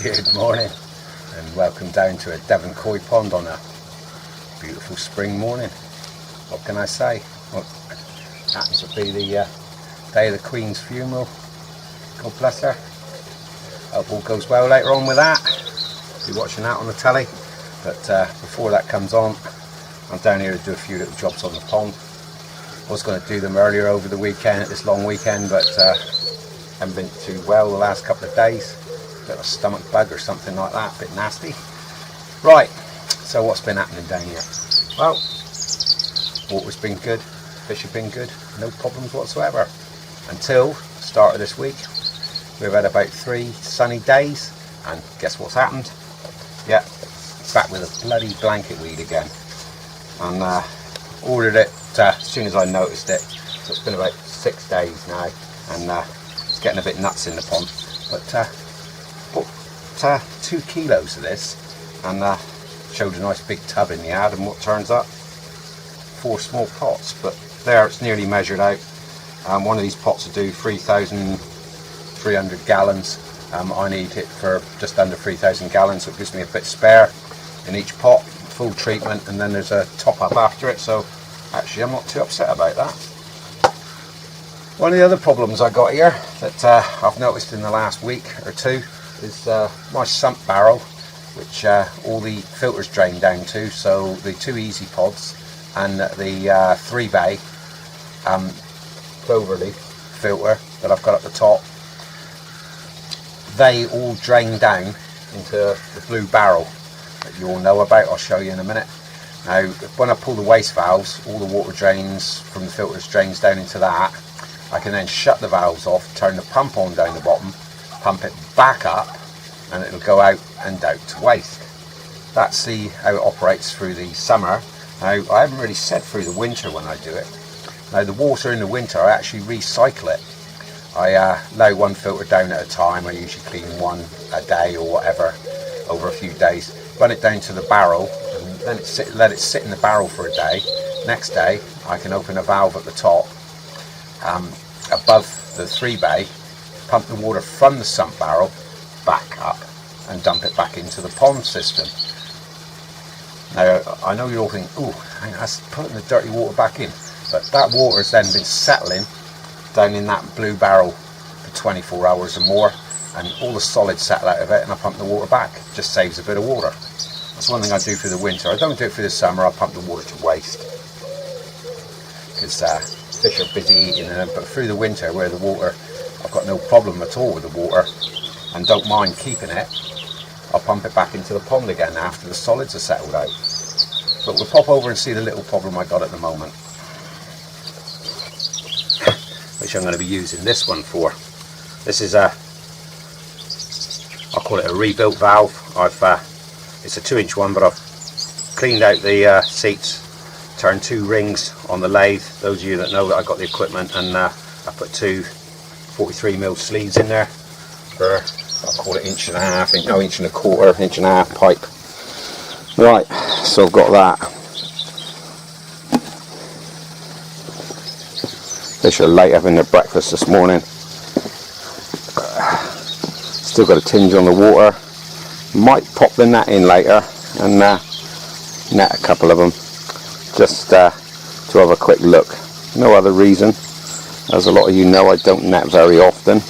Good morning and welcome down to a Devon koi pond on a beautiful spring morning. What can I say? Well, it happens to be the day of the Queen's funeral. God bless her. Hope all goes well later on with that. Be watching that on the telly. But before that comes on, I'm down here to do a few little jobs on the pond. I was going to do them earlier over the weekend, this long weekend, but haven't been too well the last couple of days. Bit of a stomach bug or something like that, a bit nasty. Right, so what's been happening down here? Well, water's been good, fish have been good, no problems whatsoever. Until the start of this week, we've had about 3 sunny days, and guess what's happened? Yeah, back with a bloody blanket weed again. And ordered it as soon as I noticed it, so it's been about 6 days now, and it's getting a bit nuts in the pond. But bought 2 kilos of this, and showed a nice big tub in the ad, and what turns up 4 small pots. But there, it's nearly measured out. One of these pots will do 3,300 gallons. I need it for just under 3,000 gallons, so it gives me a bit spare in each pot, full treatment, and then there's a top up after it, so actually I'm not too upset about that. One of the other problems I got here that I've noticed in the last week or two is my sump barrel, which all the filters drain down to, so the 2 easy pods and the 3 bay cloverleaf filter that I've got at the top, they all drain down into the blue barrel that you all know about. I'll show you in a minute. Now, when I pull the waste valves, all the water drains from the filters drains down into that. I can then shut the valves off, turn the pump on down the bottom, pump it back up, and it'll go out and out to waste. That's how it operates through the summer. Now, I haven't really said through the winter when I do it. Now, the water in the winter, I actually recycle it. I lay one filter down at a time. I usually clean one a day or whatever over a few days. Run it down to the barrel, and then let it sit in the barrel for a day. Next day, I can open a valve at the top above the 3 bay, pump the water from the sump barrel back up and dump it back into the pond system. Now, I know you're all thinking, ooh, that's putting the dirty water back in, but that water has then been settling down in that blue barrel for 24 hours or more, and all the solids settle out of it, and I pump the water back. It just saves a bit of water. That's one thing I do for the winter. I don't do it for the summer. I pump the water to waste because fish are busy eating them. But through the winter, where the water, I've got no problem at all with the water and don't mind keeping it, I'll pump it back into the pond again after the solids are settled out. But we'll pop over and see the little problem I got at the moment, which I'm going to be using this one for. This is I'll call it a rebuilt valve. It's a 2-inch one, but I've cleaned out the seats, turned 2 rings on the lathe. Those of you that know that I got the equipment, and I put 2 43mm sleeves in there for, I'll call it 1.5 inch, no, 1.25 inch, 1.5 inch pipe. Right, so I've got that. Fish are late having their breakfast this morning. Still got a tinge on the water. Might pop the net in later and net a couple of them, just to have a quick look. No other reason. As a lot of you know, I don't net very often,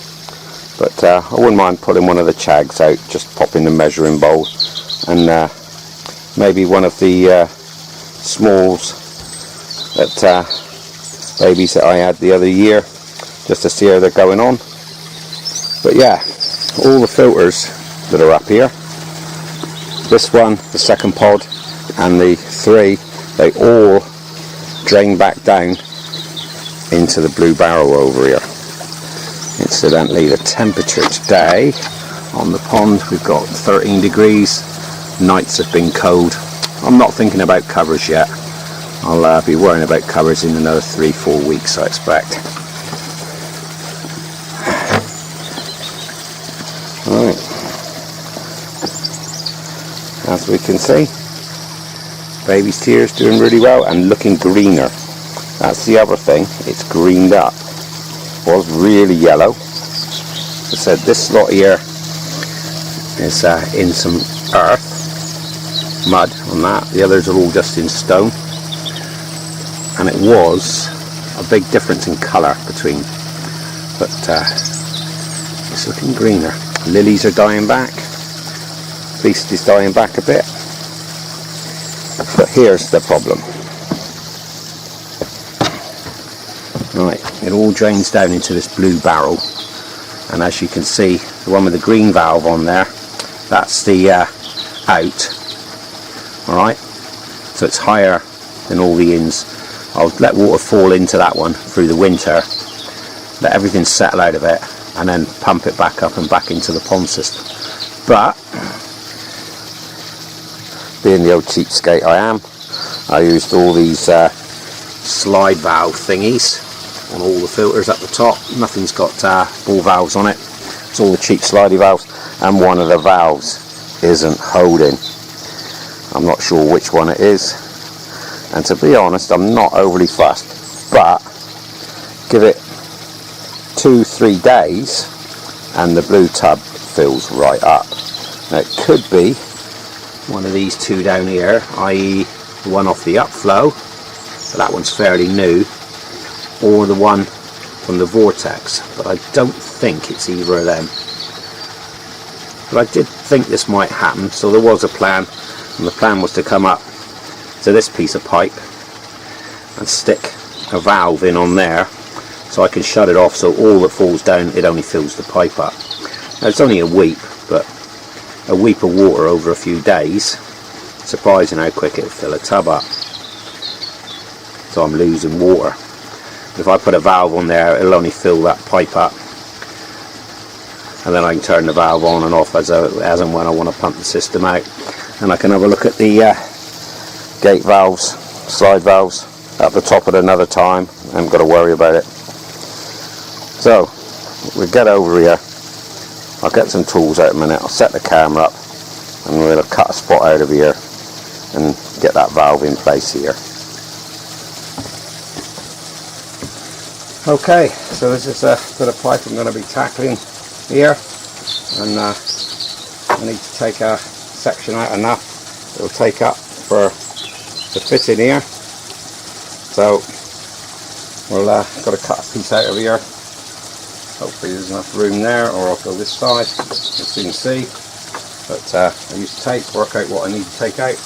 but I wouldn't mind putting one of the chags out, just popping the measuring bowl, and maybe one of the smalls that babies that I had the other year, just to see how they're going on. But yeah, all the filters that are up here, this one, the second pod, and the 3, they all drain back down into the blue barrel over here. Incidentally, the temperature today on the pond, we've got 13 degrees. Nights have been cold. I'm not thinking about covers yet. I'll be worrying about covers in another 3-4 weeks, I expect. Right. As we can see, baby's tears doing really well and looking greener. That's the other thing, it's greened up. Was really yellow. As I said, this lot here is in some earth, mud on that. The others are all just in stone, and it was a big difference in colour between, but it's looking greener. Lilies are dying back, beast is dying back a bit, but here's the problem. Right, it all drains down into this blue barrel, and as you can see, the one with the green valve on there, that's the out. Alright, so it's higher than all the ins. I'll let water fall into that one through the winter, let everything settle out of it, and then pump it back up and back into the pond system. But being the old cheapskate I am, I used all these slide valve thingies on all the filters at the top. Nothing's got ball valves on it. It's all the cheap slidey valves, and one of the valves isn't holding. I'm not sure which one it is, and to be honest, I'm not overly fussed, but give it 2-3 days and the blue tub fills right up. Now it could be one of these two down here, i.e. the one off the upflow, but that one's fairly new, or the one from the vortex, but I don't think it's either of them. But I did think this might happen, so there was a plan, and the plan was to come up to this piece of pipe and stick a valve in on there so I can shut it off, so all that falls down, it only fills the pipe up. Now it's only a weep, but a weep of water over a few days, surprising how quick it'll fill a tub up. So I'm losing water. If I put a valve on there, it'll only fill that pipe up, and then I can turn the valve on and off as and when I want to pump the system out. And I can have a look at the gate valves, slide valves at the top at another time. I haven't got to worry about it. So we'll get over here. I'll get some tools out in a minute. I'll set the camera up, and we'll cut a spot out of here and get that valve in place here. Okay, so this is a bit of pipe I'm going to be tackling here, and I need to take a section out enough it'll take up for the fit in here. So we'll got to cut a piece out of here. Hopefully there's enough room there, or I'll go this side, we'll soon see. But I use tape, work out what I need to take out.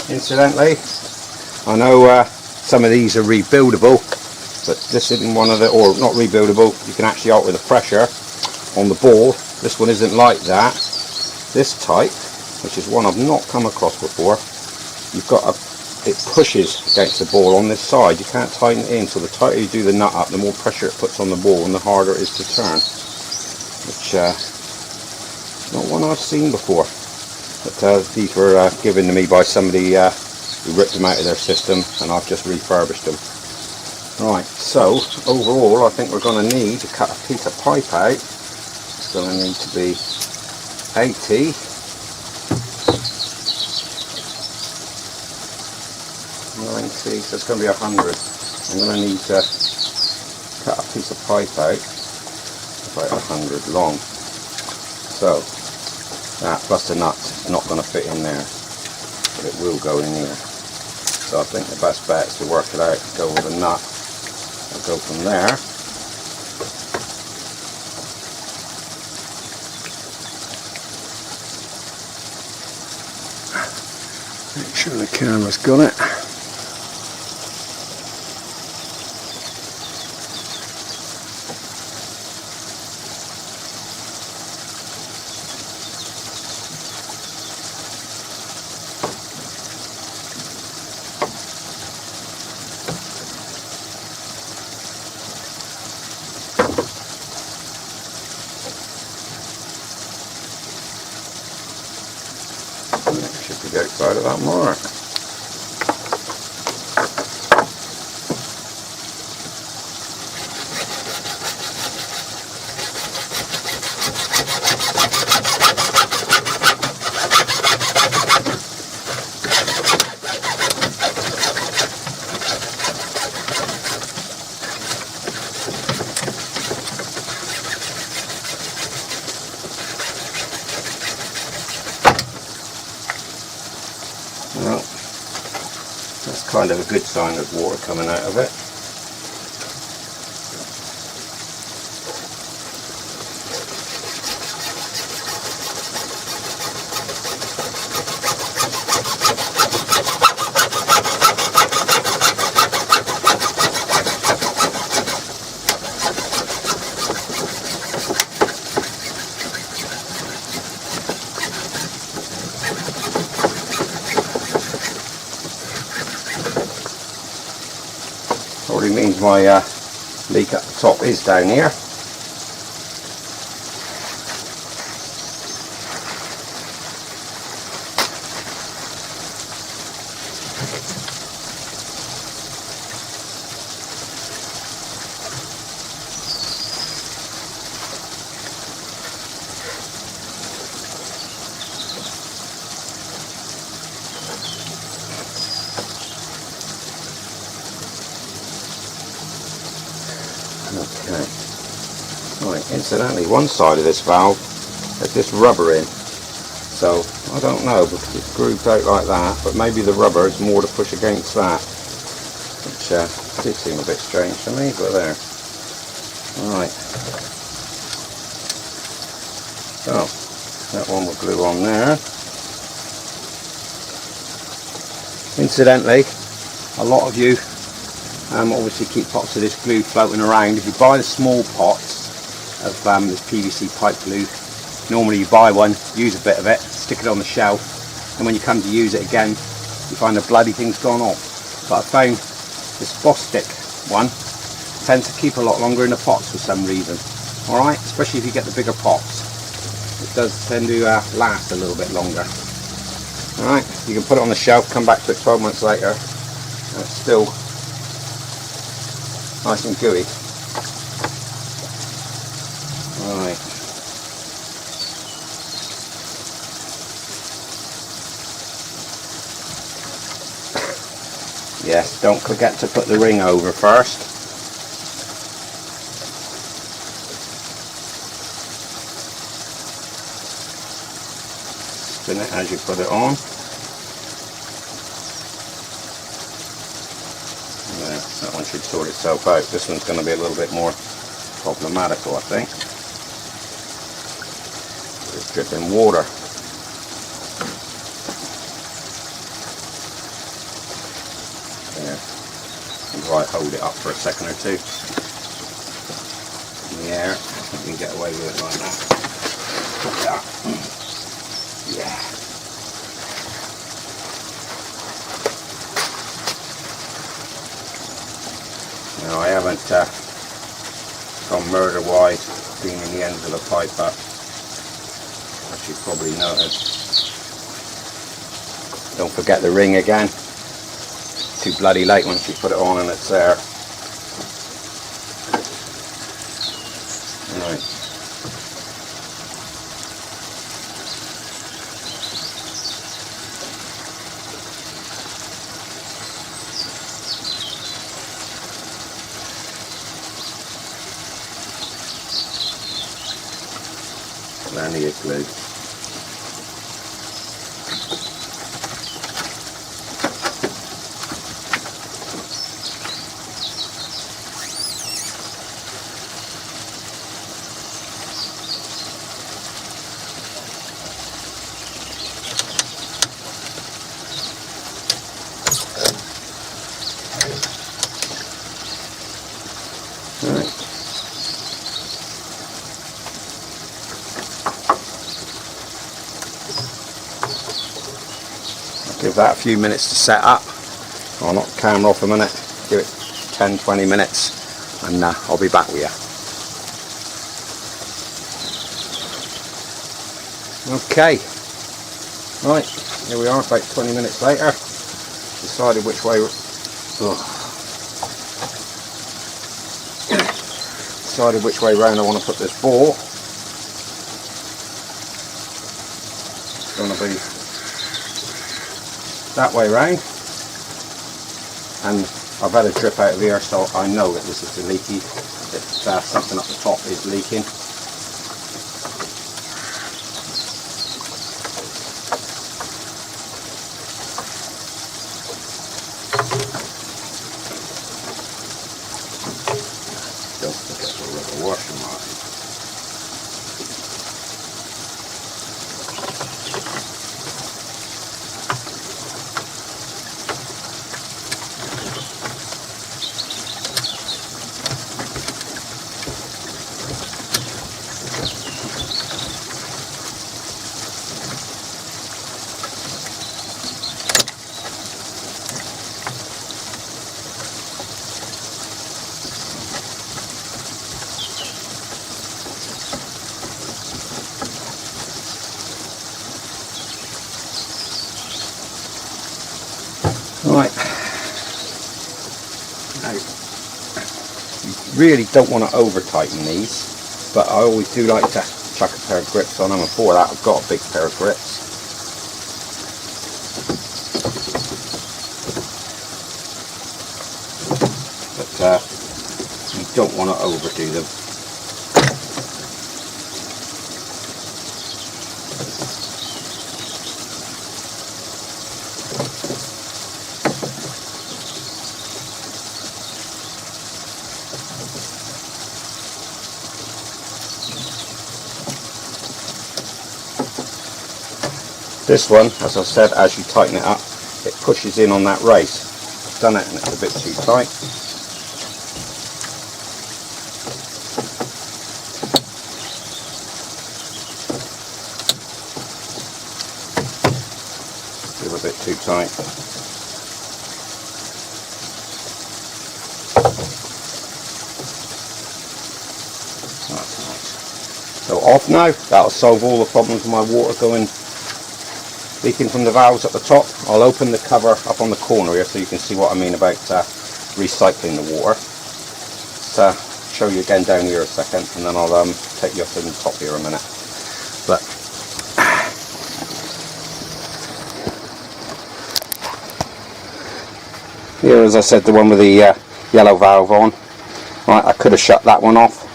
Incidentally, I know some of these are rebuildable, but this isn't one of the, or not rebuildable, you can actually alter the pressure on the ball. This one isn't like that. This type, which is one I've not come across before, you've got a, it pushes against the ball on this side. You can't tighten it in, so the tighter you do the nut up, the more pressure it puts on the ball and the harder it is to turn, which is not one I've seen before. But these were given to me by somebody who ripped them out of their system, and I've just refurbished them. Right, so overall I think we're going to need to cut a piece of pipe out. It's going to need to be 80, 90, so it's going to be 100. I'm going to need to cut a piece of pipe out about 100 long. So that plus the nut is not going to fit in there, but it will go in here. So I think the best bet is to work it out, go with a nut. I'll go from there. Make sure the camera's got it. Should be outside of that mark. kind of a good sign of water coming out of it. Probably means my leak at the top is down here. Okay. Right, incidentally, one side of this valve has this rubber in, so I don't know because it's grooved out like that, but maybe the rubber is more to push against that, which did seem a bit strange to me, but there. Right. So, that one will glue on there. Incidentally, a lot of you obviously keep pots of this glue floating around. If you buy the small pots of this PVC pipe glue, normally you buy one, use a bit of it, stick it on the shelf, and when you come to use it again, you find the bloody thing's gone off. But I found this Bostik one tends to keep a lot longer in the pots for some reason. Alright, especially if you get the bigger pots. It does tend to last a little bit longer. Alright, you can put it on the shelf, come back to it 12 months later, and it's still nice and gooey. Right. Yes, don't forget to put the ring over first. Spin it as you put it on. That one should sort itself out. This one's going to be a little bit more problematical, I think. It's dripping water. There. And right, hold it up for a second or two in the air. I think we can get away with it like that. Yeah. Now I haven't gone murder-wise cleaning the ends of the pipe up, as you probably noticed. Don't forget the ring again. It's too bloody late once you put it on and it's there. Right. Plenty of glue. All right. Give that a few minutes to set up. I'll knock the camera off a minute, give it 10-20 minutes, and I'll be back with you. Okay, right, here we are about 20 minutes later. Decided which way round I want to put this bore. It's going to be that way round, and I've had a drip out of here, so I know that this is the leaky, that something up the top is leaking. Right, now you really don't want to over tighten these, but I always do like to chuck a pair of grips on them, and for that I've got a big pair of grips. But you don't want to overdo them. This one, as I said, as you tighten it up, it pushes in on that race. I've done it and it's a bit too tight. Still a bit too tight. That's nice. So off now, that'll solve all the problems with my water going leaking from the valves at the top. I'll open the cover up on the corner here so you can see what I mean about recycling the water. Show you again down here a second, and then I'll take you up to the top here a minute. But here, as I said, the one with the yellow valve on. Right, I could have shut that one off,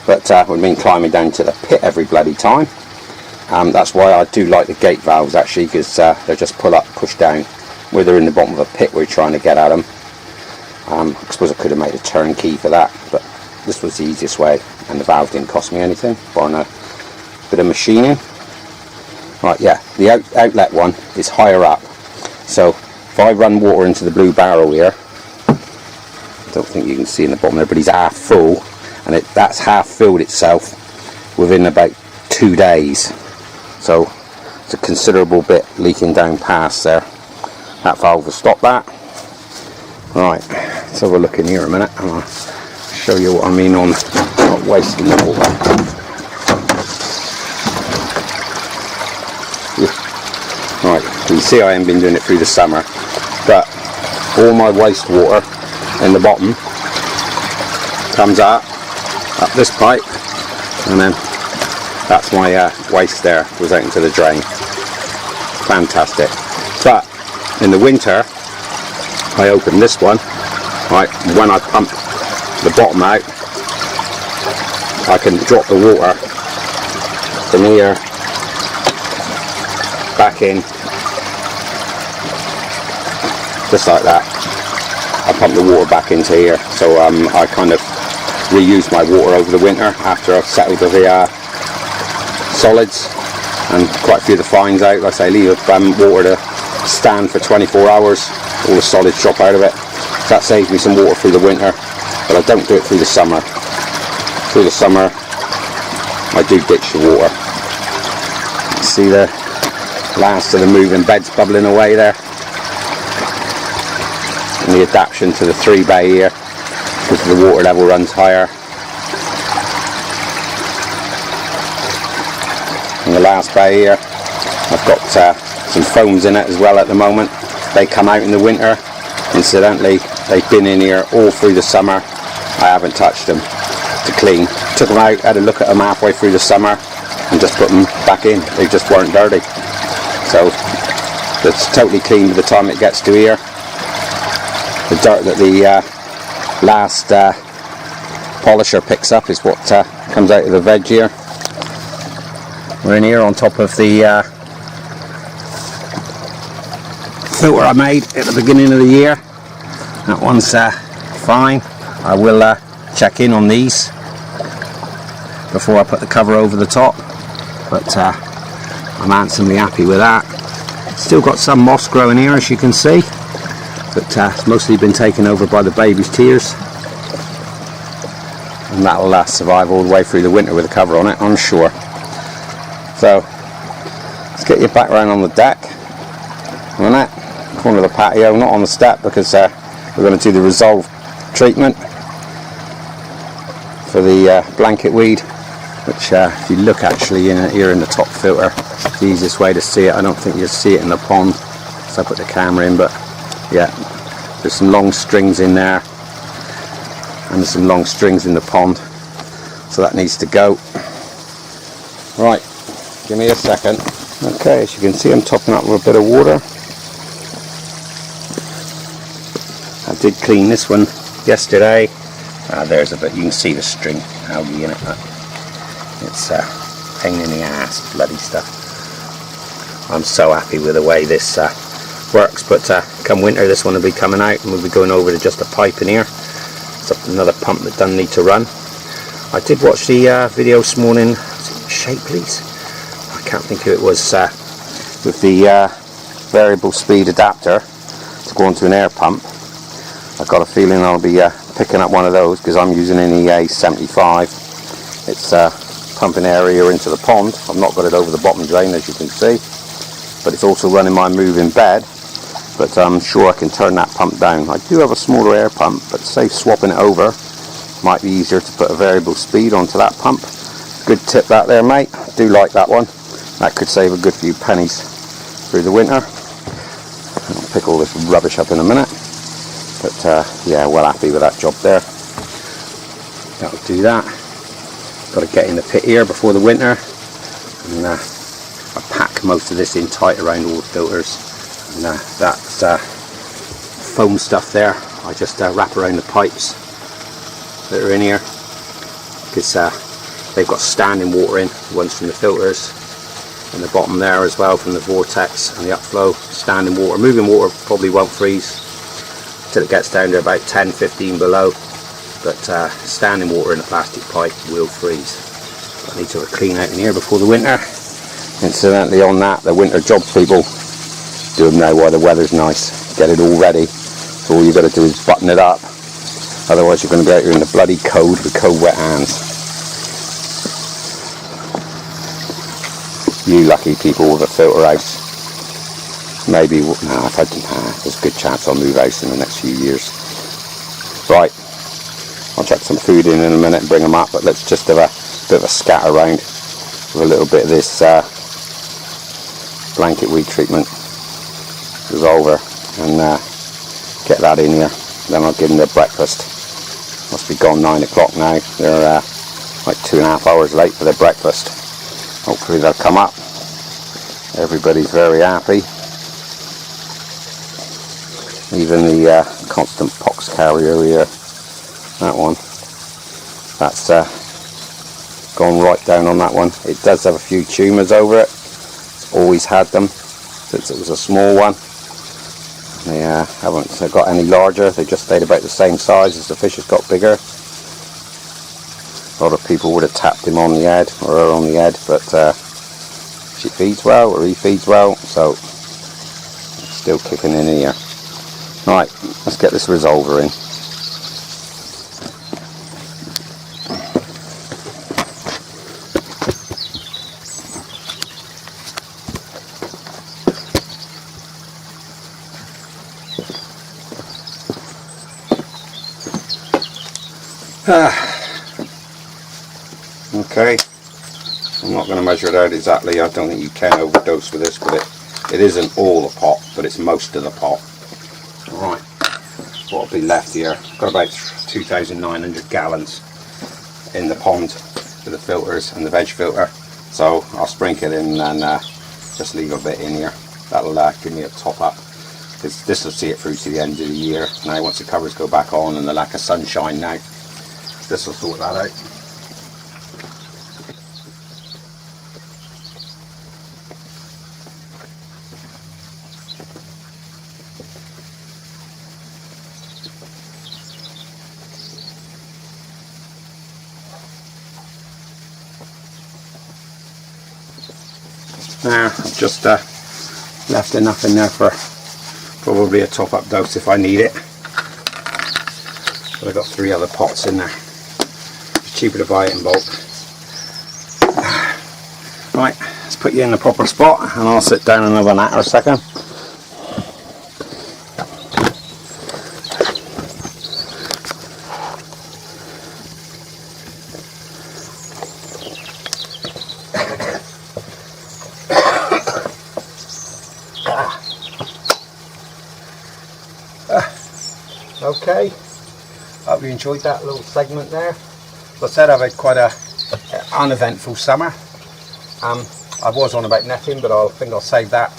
but it would mean climbing down to the pit every bloody time. That's why I do like the gate valves actually, because they just pull up, push down, where they're in the bottom of a pit we're trying to get at them. I suppose I could have made a turnkey for that, but this was the easiest way, and the valve didn't cost me anything, barring a bit of machining. Right, yeah, the outlet one is higher up, so if I run water into the blue barrel here, I don't think you can see in the bottom there, but he's half full, and that's half filled itself within about 2 days. So it's a considerable bit leaking down past there. That valve will stop that. Right, let's have a look in here a minute and I'll show you what I mean on not wasting the water. Right, you can see I haven't been doing it through the summer, but all my wastewater in the bottom comes up this pipe, and then that's my waste there, goes out into the drain. Fantastic. But in the winter I open this one, right, when I pump the bottom out I can drop the water from here back in, just like that. I pump the water back into here, so I kind of reuse my water over the winter after I've settled the solids and quite a few of the fines out. Like I say, leave water to stand for 24 hours, all the solids drop out of it. So that saves me some water through the winter, but I don't do it through the summer. Through the summer I do ditch the water. See the last of the moving beds bubbling away there, and the adaptation to the 3 bay here because the water level runs higher. In the last bay here I've got some foams in it as well at the moment. They come out in the winter. Incidentally, they've been in here all through the summer. I haven't touched them to clean. Took them out, had a look at them halfway through the summer and just put them back in. They just weren't dirty. So it's totally clean by the time it gets to here. The dirt that the last polisher picks up is what comes out of the veg here. We're in here on top of the filter I made at the beginning of the year. That one's fine. I will check in on these before I put the cover over the top, but I'm handsomely happy with that. Still got some moss growing here, as you can see, but it's mostly been taken over by the baby's tears, and that'll survive all the way through the winter with a cover on it, I'm sure. So let's get you back around on the deck on that corner of the patio, not on the step, because we're going to do the Resolve treatment for the blanket weed, which if you look actually here in the top filter, the easiest way to see it, I don't think you'll see it in the pond, so I put the camera in, but Yeah, there's some long strings in there, and there's some long strings in the pond, so that needs to go. Right, give me a second. Okay, as you can see, I'm topping up with a bit of water. I did clean this one yesterday. There's a bit, you can see the string algae in it. It's a pain in the ass, bloody stuff. I'm so happy with the way this works, but come winter this one will be coming out and we'll be going over to just a pipe in here. It's another pump that doesn't need to run. I did watch the video this morning, Shapley's, I can't think who it was, with the variable speed adapter to go onto an air pump. I've got a feeling I'll be picking up one of those because I'm using an EA75. It's pumping area into the pond. I've not got it over the bottom drain, as you can see, but it's also running my moving bed. But I'm sure I can turn that pump down. I do have a smaller air pump, but say swapping it over might be easier to put a variable speed onto that pump. Good tip that there, mate. I do like that one. That could save a good few pennies through the winter. I'll pick all this rubbish up in a minute. But yeah, well happy with that job there. That'll do that. Got to get in the pit here before the winter. And I pack most of this in tight around all the filters. And that foam stuff there, I just wrap around the pipes that are in here, because they've got standing water in, ones from the filters, and the bottom there as well from the vortex and the upflow. Standing water, moving water probably won't freeze till it gets down to about 10-15 below, but standing water in a plastic pipe will freeze. I need to clean out in here before the winter. Incidentally, on that, the winter job people do them now while the weather's nice. Get it all ready. So all you've got to do is button it up. Otherwise you're going to be out here in the bloody cold with cold wet hands. You lucky people with a filter house. Maybe, if I can, there's a good chance I'll move house in the next few years. Right, I'll chuck some food in a minute and bring them up, but let's just have a bit of a scatter around with a little bit of this blanket weed treatment dissolver, and get that in here. Then I'll give them their breakfast. Must be gone 9 o'clock now. They're like 2.5 hours late for their breakfast. Hopefully they'll come up. Everybody's very happy. Even the constant pox carrier here, that one, that's gone right down on that one. It does have a few tumours over it. It's always had them since it was a small one. They haven't got any larger. They just stayed about the same size as the fish has got bigger. A lot of people would have tapped him on the head or her on the head, but she feeds well or he feeds well, so it's still kicking in here. Right, let's get this resolver in. Okay, I'm not going to measure it out exactly. I don't think you can overdose with this, but it isn't all the pot, but it's most of the pot. Right, what'll be left here? I've got about 2,900 gallons in the pond for the filters and the veg filter, so I'll sprinkle it in and just leave a bit in here. That'll give me a top up. This will see it through to the end of the year. Now once the covers go back on and the lack of sunshine now, this will sort that out. Now I've just left enough in there for probably a top up dose if I need it. But I've got 3 other pots in there. It's cheaper to buy it in bulk. Right, let's put you in the proper spot and I'll sit down and have a nap for a second. Okay, hope you enjoyed that little segment there. As I said, I've had quite a uneventful summer. I was on about netting, but I think I'll save that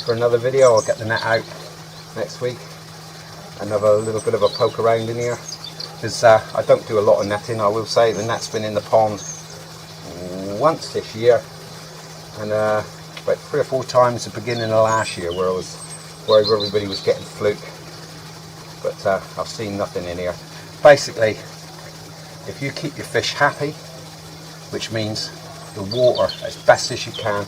for another video. I'll get the net out next week and have a little bit of a poke around in here. Because I don't do a lot of netting, I will say. The net's been in the pond once this year, and about 3 or 4 times at the beginning of last year, where I was worried everybody was getting fluke. But I've seen nothing in here. Basically, if you keep your fish happy, which means the water as best as you can,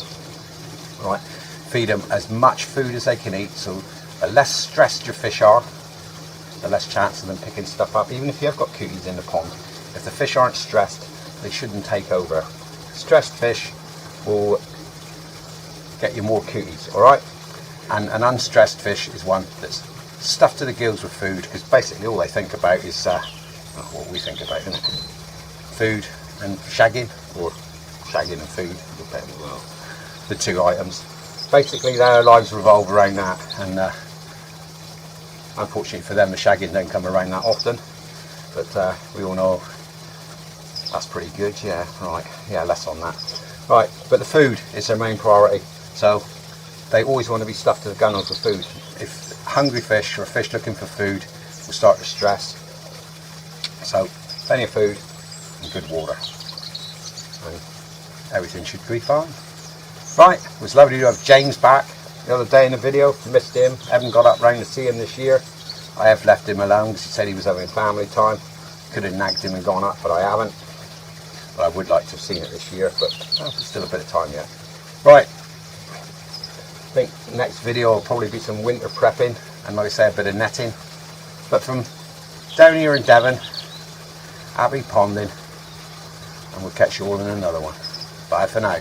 right, feed them as much food as they can eat, so the less stressed your fish are, the less chance of them picking stuff up. Even if you have got cuties in the pond, if the fish aren't stressed, they shouldn't take over. Stressed fish will get you more cuties, alright? And an unstressed fish is one that's stuffed to the gills with food, because basically all they think about is what we think about, isn't it? Food and shagging, or shagging and food, depending on the 2 items. Basically their lives revolve around that, and unfortunately for them the shagging don't come around that often, but we all know that's pretty good. Yeah, right, yeah, less on that. Right, but the food is their main priority, so they always want to be stuffed to the gunnels with food. If hungry fish or a fish looking for food will start to stress, so plenty of food and good water, and everything should be fine. Right, it was lovely to have James back the other day in the video. Missed him, haven't got up round to see him this year. I have left him alone because he said he was having family time. Could have nagged him and gone up, but I haven't. But I would like to have seen it this year, but there's still a bit of time yet. Right, I think next video will probably be some winter prepping and, like I say, a bit of netting. But from down here in Devon, happy ponding, and we'll catch you all in another one. Bye for now.